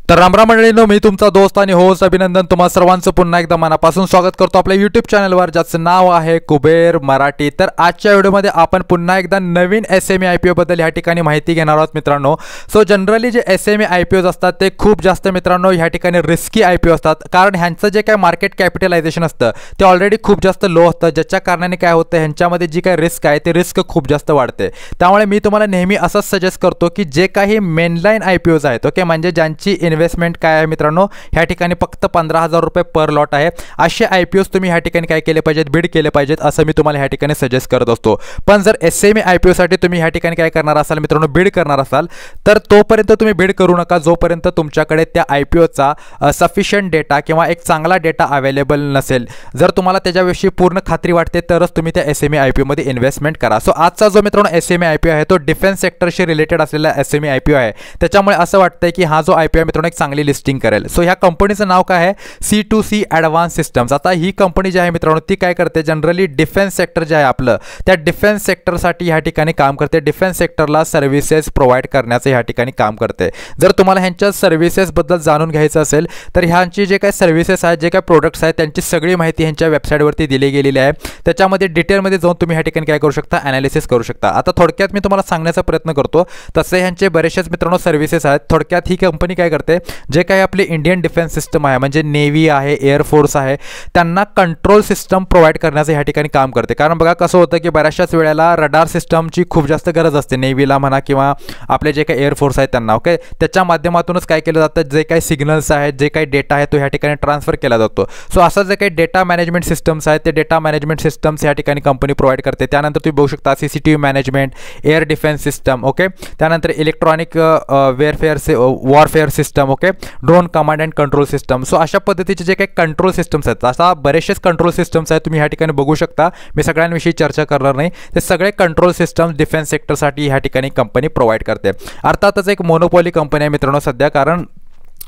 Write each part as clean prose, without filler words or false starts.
तर रामराम मंडळींनो, मी तुमचा दोस्त आणि होस्ट अभिनंदन तुम्हा सर्वांचं पुन्हा एकदा मनापासून स्वागत करतो आपल्या यूट्यूब चॅनलवर, ज्याचं नाव आहे कुबेर मराठी। तर आजच्या व्हिडिओमध्ये आपण पुन्हा एकदा नवीन SME IPO बद्दल ह्या ठिकाणी माहिती घेणार आहोत मित्रांनो। सो जनरली जे SME IPOज असतात ते खूप जास्त मित्रांनो ह्या ठिकाणी रिस्की IPO असतात, कारण ह्यांचं जे काय मार्केट कॅपिटलायझेशन असतं ते ऑलरेडी खूप जास्त लो असतं, ज्याच्या कारणाने काय होतं ह्यांच्यामध्ये जी काय रिस्क आहे ते रिस्क खूप जास्त वाढते। त्यामुळे मी तुम्हाला नेहमी असंच सजेस्ट करतो की जे काही मेनलाईन IPOज आहेत, ओके, म्हणजे ज्यांची इन्व्हेस्टमेंट काय आहे मित्रांनो, ह्या ठिकाणी फक्त 15,000 रुपये पर लॉट आहे, असे IPOज तुम्ही ह्या ठिकाणी काय केले पाहिजेत, बीड केले पाहिजेत, असं मी तुम्हाला ह्या ठिकाणी सजेस्ट करत असतो। पण जर SME IPO साठी तुम्ही ह्या ठिकाणी काय करणार असाल मित्रांनो, बीड करणार असाल तर तोपर्यंत तुम्ही बीड करू नका जोपर्यंत तुमच्याकडे त्या IPOचा सफिशियंट डेटा किंवा एक चांगला डेटा अवेलेबल नसेल। जर तुम्हाला त्याच्याविषयी पूर्ण खात्री वाटते तरच तुम्ही त्या SME IPO मध्ये इन्व्हेस्टमेंट करा। सो आजचा जो मित्रांनो SME IPO आहे तो डिफेन्स सेक्टरशी रिलेटेड असलेला SME IPO आहे, त्याच्यामुळे असं वाटतंय की हा जो IPO आहे मित्रांनो एक चांगली लिस्टिंग करेल। सो ह्या कंपनीचं नाव काय आहे, C2C ॲडव्हान्स सिस्टम्स। आता ही कंपनी जी आहे मित्रांनो ती काय करते, जनरली डिफेन्स सेक्टर जे आहे आपलं त्या डिफेन्स सेक्टरसाठी ह्या ठिकाणी काम करते, डिफेन्स सेक्टरला सर्व्हिसेस प्रोव्हाइड करण्याचं ह्या ठिकाणी काम करते। जर तुम्हाला ह्यांच्या सर्व्हिसेसबद्दल जाणून घ्यायचं असेल तर ह्यांची जे काय सर्व्हिसेस आहेत, जे काय प्रोडक्ट्स आहेत, त्यांची सगळी माहिती ह्यांच्या वेबसाईटवरती दिली गेलेली आहे, त्याच्यामध्ये डिटेलमध्ये जाऊन तुम्ही ह्या ठिकाणी काय करू शकता, ॲनालिसिस करू शकता। आता थोडक्यात मी तुम्हाला सांगण्याचा प्रयत्न करतो, तसे ह्यांचे बरेचसेच मित्रांनो सर्व्हिसेस आहेत। थोडक्यात ही कंपनी काय करते, जे काही आपले इंडियन डिफेन्स सिस्टम आहे म्हणजे नेव्ही आहे, एअरफोर्स आहे, त्यांना कंट्रोल सिस्टम प्रोव्हाइड करण्याचं ह्या ठिकाणी काम करते। कारण बघा कसं होतं की बऱ्याचशाच वेळेला रडार सिस्टमची खूप जास्त गरज असते नेव्हीला म्हणा किंवा आपले जे काही एअरफोर्स आहेत त्यांना, ओके, त्याच्या माध्यमातूनच काय केलं जातं, जे काही सिग्नल्स आहेत, जे काही डेटा आहे तो ह्या ठिकाणी ट्रान्सफर केला जातो। सो असं जे काही डेटा मॅनेजमेंट सिस्टम्स आहेत ते डेटा मॅनेजमेंट सिस्टम्स ह्या ठिकाणी कंपनी प्रोव्हाइड करते। त्यानंतर तुम्ही बघू शकता CCTV management, air defence system, okay, त्यानंतर electronic warfare system, okay, drone command and control system. So अशा पद्धतीचे जे काही कंट्रोल सिस्टम्स आहेत, असा बरेचसेच कंट्रोल सिस्टम्स आहेत, तुम्ही ह्या ठिकाणी बघू शकता। मी सगळ्यांविषयी चर्चा करणार नाही, ते सगळे कंट्रोल सिस्टम्स डिफेन्स सेक्टरसाठी ह्या ठिकाणी कंपनी प्रोव्हाइड करते। अर्थातच एक मोनोपॉली कंपनी आहे मित्रांनो सध्या, कारण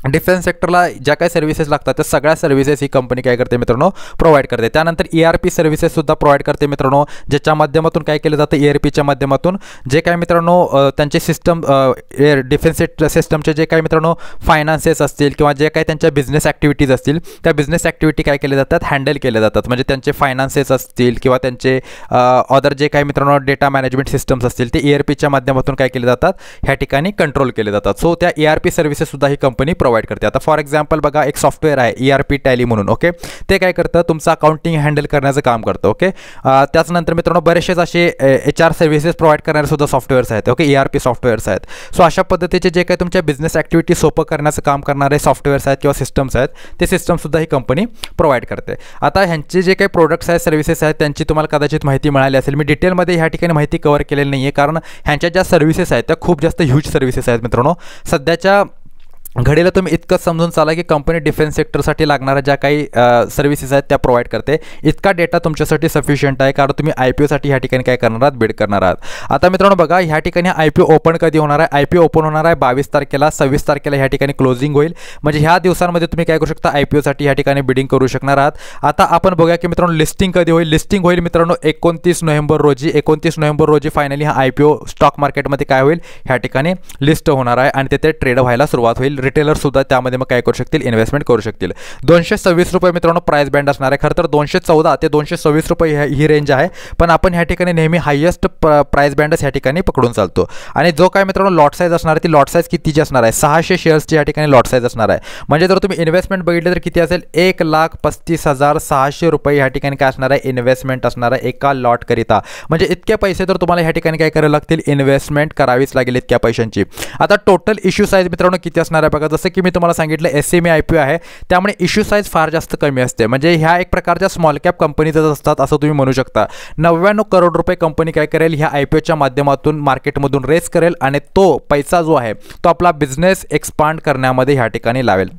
डिफेन्स सेक्टरला ज्या काही सर्व्हिसेस लागतात त्या सगळ्या सर्व्हिसेस ही कंपनी काय करते मित्रांनो प्रोव्हाइड करते। त्यानंतर ERP सर्व्हिसेस सुद्धा प्रोव्हाइड करते मित्रांनो, ज्याच्या माध्यमातून काय केलं जातं, ERPच्या माध्यमातून जे काय मित्रांनो त्यांचे सिस्टम डिफेन्स सिस्टमचे जे काही मित्रांनो फायनान्सेस असतील किंवा जे काही त्यांच्या बिझनेस ॲक्टिव्हिटीज असतील त्या बिझनेस ॲक्टिव्हिटी काय केले जातात, हँडल केले जातात। म्हणजे त्यांचे फायनान्सेस असतील किंवा त्यांचे अदर जे काही मित्रांनो डेटा मॅनेजमेंट सिस्टम्स असतील ते ERPच्या माध्यमातून काय केले जातात, ह्या ठिकाणी कंट्रोल केले जातात। सो त्या ERP सर्व्हिसेस सुद्धा ही कंपनी प्रोव्हाइड करते। आता फॉर एक्झाम्पल बघा, एक सॉफ्टवेअर आहे ERP टॅली म्हणून, ओके, ते काय करतं, तुमचं अकाउंटिंग हँडल करण्याचं काम करतं, ओके। त्याचनंतर मित्रांनो बरेचसेच असे HR सर्व्हिसेस प्रोव्हाइड करणारे सुद्धा सॉफ्टवेअर्स आहेत, ओके, ERP सॉफ्टवेअर्स आहेत। सो अशा पद्धतीचे जे काही तुमच्या बिझनेस ॲक्टिव्हिटी सोपं करण्याचं काम करणारे सॉफ्टवेअर्स आहेत किंवा सिस्टम्स आहेत ते सिस्टमसुद्धा ही कंपनी प्रोव्हाइड करते। आता ह्यांचे जे काही प्रोडक्ट्स आहेत, सर्व्हिसेस आहेत, त्यांची तुम्हाला कदाचित माहिती मिळाली असेल। मी डिटेलमध्ये ह्या ठिकाणी माहिती कव्हर केलेली नाही आहे, कारण ह्यांच्या ज्या सर्व्हिसेस आहेत त्या खूप जास्त ह्यूज सर्व्हिसेस आहेत मित्रांनो। सध्याच्या घडीला तुम्ही इतकंच समजून चाला की कंपनी डिफेन्स सेक्टरसाठी लागणाऱ्या ज्या काही सर्व्हिसेस आहेत त्या प्रोव्हाइड करते। इतका डेटा तुमच्यासाठी सफिशियंट आहे, कारण तुम्ही IPOसाठी ह्या ठिकाणी काय करणार आहात, बीड करणार आहात। आता मित्रांनो बघा, ह्या ठिकाणी IPO ओपन कधी होणार आहे, IPO ओपन होणार आहे 22 तारखेला, 26 तारखेला ह्या ठिकाणी क्लोजिंग होईल। म्हणजे ह्या दिवसांमध्ये तुम्ही काय करू शकता, IPOसाठी ह्या ठिकाणी बिडिंग करू शकणार आहात। आता आपण बघूया की मित्रांनो लिस्टिंग कधी होईल। लिस्टिंग होईल मित्रांनो 29 नोव्हेंबर रोजी। 29 नोव्हेंबर रोजी फायनली हा IPO स्टॉक मार्केटमध्ये काय होईल, ह्या ठिकाणी लिस्ट होणार आहे आणि तिथे ट्रेड व्हायला सुरुवात होईल। रिटेलर सुद्धा त्यामध्ये मग काय करू शकतील, इन्व्हेस्टमेंट करू शकतील। 226 रुपये मित्रांनो प्राइस बँड असणार आहे। खरं तर 214 ते 226 रुपये ही रेंज आहे, पण आपण ह्या ठिकाणी नेहमी हायेस्ट प्राइस बँडच ह्या ठिकाणी पकडून चालतो। आणि जो काय मित्रांनो लॉट साईज असणार आहे ती लॉट साईज कितीची असणार आहे, 600 शेअर्सची ह्या ठिकाणी लॉट साईज असणार आहे। म्हणजे जर तुम्ही इन्व्हेस्टमेंट बघितले तर किती असेल, 1,35,600 रुपये ह्या ठिकाणी काय असणार आहे, इन्व्हेस्टमेंट असणार आहे एका लॉट करिता। म्हणजे इतके पैसे तर तुम्हाला ह्या ठिकाणी काय करावे लागतील, इन्व्हेस्टमेंट करावीच लागेल इतक्या पैशांची। आता टोटल इश्यू साईज मित्रांनो किती असणार आहे बघा, जसं की मी तुम्हाला सांगितलं SME IPO आहे त्यामुळे इश्यू साईज फार जास्त कमी असते। म्हणजे ह्या एक प्रकारच्या स्मॉल कॅप कंपनीजच असतात असं तुम्ही म्हणू शकता। 99 करोड रुपये कंपनी काय करेल, ह्या IPOच्या माध्यमातून मार्केटमधून रेस करेल आणि तो पैसा जो आहे तो आपला बिझनेस एक्सपांड करण्यामध्ये ह्या ठिकाणी लावेल।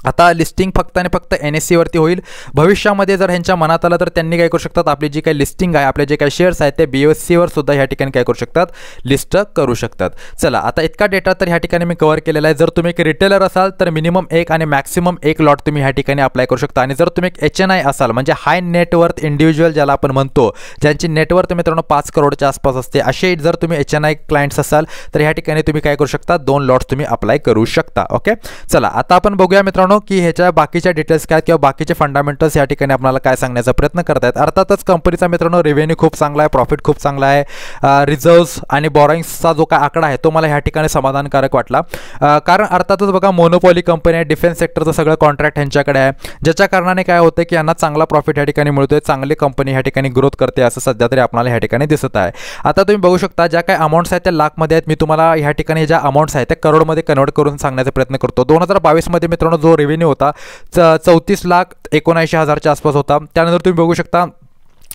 आता लिस्टिंग फक्त आणि फक्त NSE वरती होईल। भविष्यामध्ये जर ह्यांच्या मनात आलं तर त्यांनी काय करू शकतात, आपली जी काही लिस्टिंग आहे, आपले जे काही शेअर्स आहेत ते BSE वर सुद्धा ह्या ठिकाणी काय करू शकतात, लिस्ट करू शकतात। चला आता इतका डेटा तर ह्या ठिकाणी मी कव्हर केलेला आहे। जर तुम्ही एक रिटेलर असाल तर मिनिमम 1 आणि मॅक्सिमम 1 लॉट तुम्ही ह्या ठिकाणी अप्लाय करू शकता। आणि जर तुम्ही एक HNI असाल म्हणजे हाय नेटवर्थ इंडिव्हिज्युअल ज्याला आपण म्हणतो, ज्यांची नेटवर्थ मित्रांनो 5 करोडच्या आसपास असते, असे जर तुम्ही HNI क्लायंट्स असाल तर ह्या ठिकाणी तुम्ही काय करू शकता, 2 लॉट्स तुम्ही अप्लाय करू शकता। ओके, चला आता आपण बघूया मित्रांनो की ह्याच्या बाकीच्या डिटेल्स काय किंवा बाकीचे फंडामेंटल्स या ठिकाणी आपल्याला काय सांगण्याचा प्रयत्न करतायत। अर्थातच कंपनीचा मित्रांनो रेव्हेन्यू खूप चांगला आहे, प्रॉफिट खूप चांगला आहे, रिझर्व्स आणि बॉरोइंग्सचा जो काय आकडा आहे तो मला ह्या ठिकाणी समाधानकारक वाटला। कारण अर्थातच बघा मोनोपॉली कंपनी आहे, डिफेन्स सेक्टरचं सगळं कॉन्ट्रॅक्ट ह्यांच्याकडे आहे, ज्याच्या कारणाने काय होतं की यांना चांगला प्रॉफिट ह्या ठिकाणी मिळतोय, चांगली कंपनी ह्या ठिकाणी ग्रोथ करते असं सध्या तरी आपल्याला ह्या ठिकाणी दिसत आहे। आता तुम्ही बघू शकता ज्या काही अमाऊंट्स आहेत त्या लाखमध्ये आहेत, मी तुम्हाला ह्या ठिकाणी ज्या अमाऊंट्स आहेत त्या करोडमध्ये कन्वर्ट करून सांगण्याचा प्रयत्न करतो। 2022 मध्ये मित्रांनो जो रेव्हेन्यू होता 34,79,000च्या आसपास होता। त्यानंतर तुम्ही बघू शकता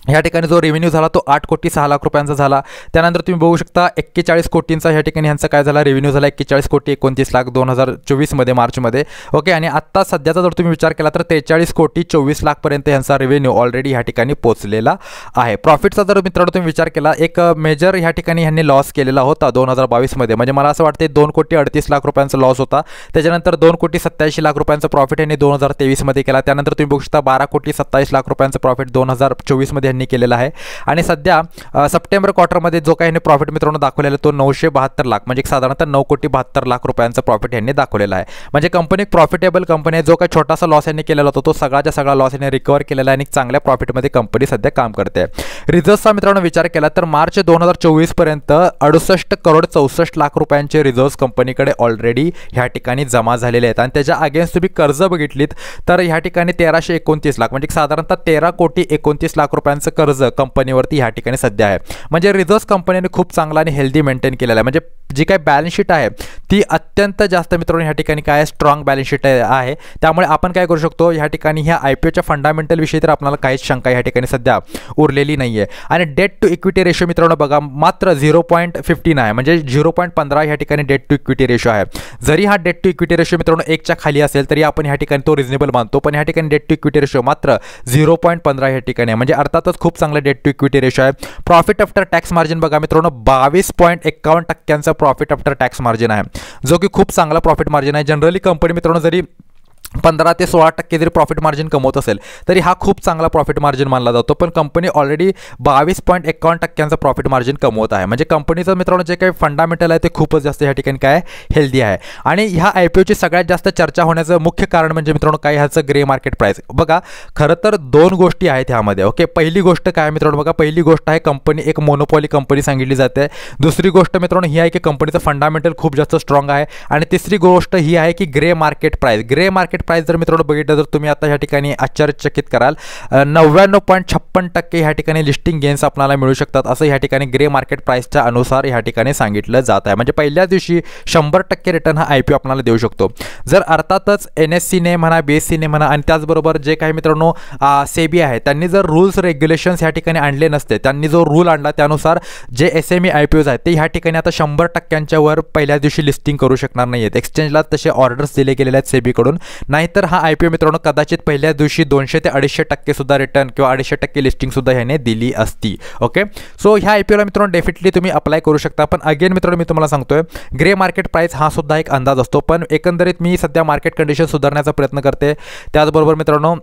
ह्या ठिकाणी जो रेव्हेन्यू झाला तो 8,06,00,000 रुपयांचा झाला। त्यानंतर तुम्ही बघू शकता 41 कोटींचा ह्या ठिकाणी ह्यांचा काय झाला, रेव्हेन्यू झाला 41,29,00,000 2024 मध्ये मार्चमध्ये। ओके, आणि आत्ता सध्याचा जर तुम्ही विचार केला तर 43,24,00,000 पर्यंत ह्यांचा रेव्हेन्यू ऑलरेडी ह्या ठिकाणी पोहोचलेला आहे। प्रॉफिटचा जर मित्रांनो तुम्ही विचार केला, एक मेजर ह्या ठिकाणी ह्यांनी लॉस केलेला होता 2022 मध्ये, म्हणजे मला असं वाटते 2,38,00,000 रुपयांचा लॉस होता। त्याच्यानंतर 2,87,00,000 रुपयांचा प्रॉफिट यांनी 2023 मध्ये केला। त्यानंतर तुम्ही बघू शकता 12,27,00,000 रुपयांचा प्रॉफिट 2024 मध्ये यांनी केलेला आहे। आणि सध्या सप्टेंबर क्वार्टरमध्ये जो काही प्रॉफिट मित्रांनो दाखवलेला तो 972 लाख म्हणजे साधारणतः 9,72,00,000 रुपयांचा प्रॉफिट यांनी दाखवलेला आहे। म्हणजे कंपनी प्रॉफिटेबल कंपनी आहे। जो काही छोटासा लॉस यांनी केलेला होता तो सगळ्याच्या सगळा लॉस यांनी रिकवर केलेला आहे आणि चांगल्या प्रॉफिटमध्ये कंपनी सध्या काम करते। रिझर्व्सचा मित्रांनो विचार केला तर मार्च 2024 पर्यंत 68,64,00,000 रुपयांचे रिझर्व्स कंपनीकडे ऑलरेडी ह्या ठिकाणी जमा झालेले आहेत। आणि त्याच्या अगेन्स्ट तुम्ही कर्ज बघितलीत तर ह्या ठिकाणी 1329 लाख म्हणजे साधारणतः 13,29,00,000 रुपयांचं कर्ज कंपनीवरती ह्या ठिकाणी सध्या आहे। म्हणजे रिझर्व्स कंपनीने खूप चांगला आणि हेल्दी मेंटेन केलेला आहे। म्हणजे जी काही बॅलन्स शीट आहे ती अत्यंत जास्त मित्रांनो ह्या ठिकाणी काय स्ट्रॉंग बॅलन्स शीट आहे। त्यामुळे आपण काय करू शकतो, ह्या ठिकाणी ह्या IPOच्या फंडामेंटल विषयी तर आपल्याला काहीच शंका ह्या ठिकाणी सध्या उरलेली नाहीये। आणि डेट टू इक्विटी रेशो मित्रांनो बघा मात्र 0.15 आहे, म्हणजे 0.15 ह्या ठिकाणी डेट टू इक्विटी रेशो आहे। जरी हा डेट टू इक्विटी रेशो मित्रांनो 1च्या खाली असेल तरी आपण ह्या ठिकाणी तो रिजनेबल मानतो, पण ह्या ठिकाणी डेट टू इक्विटी रेशो मात्र 0.15 ह्या ठिकाणी आहे। म्हणजे अर्थातच खूप चांगला डेट टू इक्विटी रेशो आहे। प्रॉफिट आफ्टर टॅक्स मार्जिन बघा मित्रांनो 22.51% प्रॉफिट आफ्टर टॅक्स मार्जिन आहे, जो की खूप चांगला प्रॉफिट मार्जिन आहे। जनरली कंपनी मित्रांनो जरी 15 ते 16% जरी प्रॉफिट मार्जिन कमवत असेल तरी हा खूप चांगला प्रॉफिट मार्जिन मानला जातो, पण कंपनी ऑलरेडी 22.51% प्रॉफिट मार्जिन कमवत आहे। म्हणजे कंपनीचं मित्रांनो जे काही फंडामेंटल आहे ते खूपच जास्त ह्या ठिकाणी काय हेल्दी आहे। आणि ह्या IPOची सगळ्यात जास्त चर्चा होण्याचं मुख्य कारण म्हणजे मित्रांनो काय ह्याचं ग्रे मार्केट प्राइस। बघा खरं तर 2 गोष्टी आहेत ह्यामध्ये। ओके, पहिली गोष्ट काय मित्रांनो बघा, पहिली गोष्ट आहे कंपनी एक मोनोपॉली कंपनी सांगितली जाते। दुसरी गोष्ट मित्रांनो ही आहे की कंपनीचं फंडामेंटल खूप जास्त स्ट्रॉंग आहे। आणि तिसरी गोष्ट ही आहे की grey market price. Grey market price जर मित्रांनो बघितलं तर तुम्ही आता ह्या ठिकाणी आश्चर्यचकित कराल, 99.56% ह्या ठिकाणी लिस्टिंग गेन्स आपल्याला मिळू शकतात असं ह्या ठिकाणी ग्रे मार्केट प्राइसच्या अनुसार ह्या ठिकाणी सांगितलं जात आहे। म्हणजे पहिल्या दिवशी 100% रिटर्न हा IPO आपल्याला देऊ शकतो। जर अर्थातच NSE ने म्हणा BSE ने म्हणा आणि त्याचबरोबर जे काही मित्रांनो SEBI आहे त्यांनी जर रूल्स रेग्युलेशन्स ह्या ठिकाणी आणले नसते, त्यांनी जो रूल आणला त्यानुसार जे SME IPOज आहेत ते ह्या ठिकाणी आता 100%च्या वर पहिल्या दिवशी लिस्टिंग करू शकणार नाहीत। एक्सचेंजला तसे ऑर्डर्स दिले गेलेले आहेत SEBI कडून, नाहीतर हा IPO मित्रांनो कदाचित पहिल्या दिवशी 200 ते 250% सुद्धा रिटर्न किंवा 250% लिस्टिंग सुद्धा ह्याने दिली असती। ओके, सो ह्या IPOला मित्रांनो डेफिनेटली तुम्ही अप्लाय करू शकता। पण अगेन मित्रांनो मी तुम्हाला सांगतोय ग्रे मार्केट प्राइस हा सुद्धा एक अंदाज असतो, पण एकंदरीत मी सध्या मार्केट कंडिशन सुधारण्याचा प्रयत्न करते। त्याचबरोबर मित्रांनो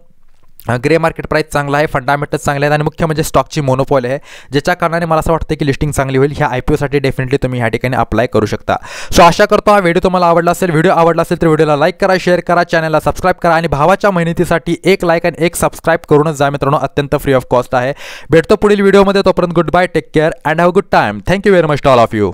ग्रे मार्केट प्राइस चांगला आहे, फंडामेंटल्स चांगले आहेत आणि मुख्य म्हणजे स्टॉकची मोनोपॉली आहे, ज्याच्या कारणाने मला असं वाटतं की लिस्टिंग चांगली होईल। ह्या IPOसाठी डेफिनेटली तुम्ही ह्या ठिकाणी अप्लाय करू शकता। सो आशा करतो हा व्हिडिओ तुम्हाला आवडला असेल। व्हिडिओ आवडला असेल तर व्हिडिओला लाईक करा, शेअर करा, चॅनलला सबस्क्राईब करा आणि भावाच्या मेहनतीसाठी एक लाईक आणि एक सबस्क्राईब करूनच जा मित्रांनो, अत्यंत फ्री ऑफ कॉस्ट आहे। भेटतो पुढील व्हिडिओमध्ये, तोपर्यंत good bye, take care and have a good time. Thank you very much to all of you.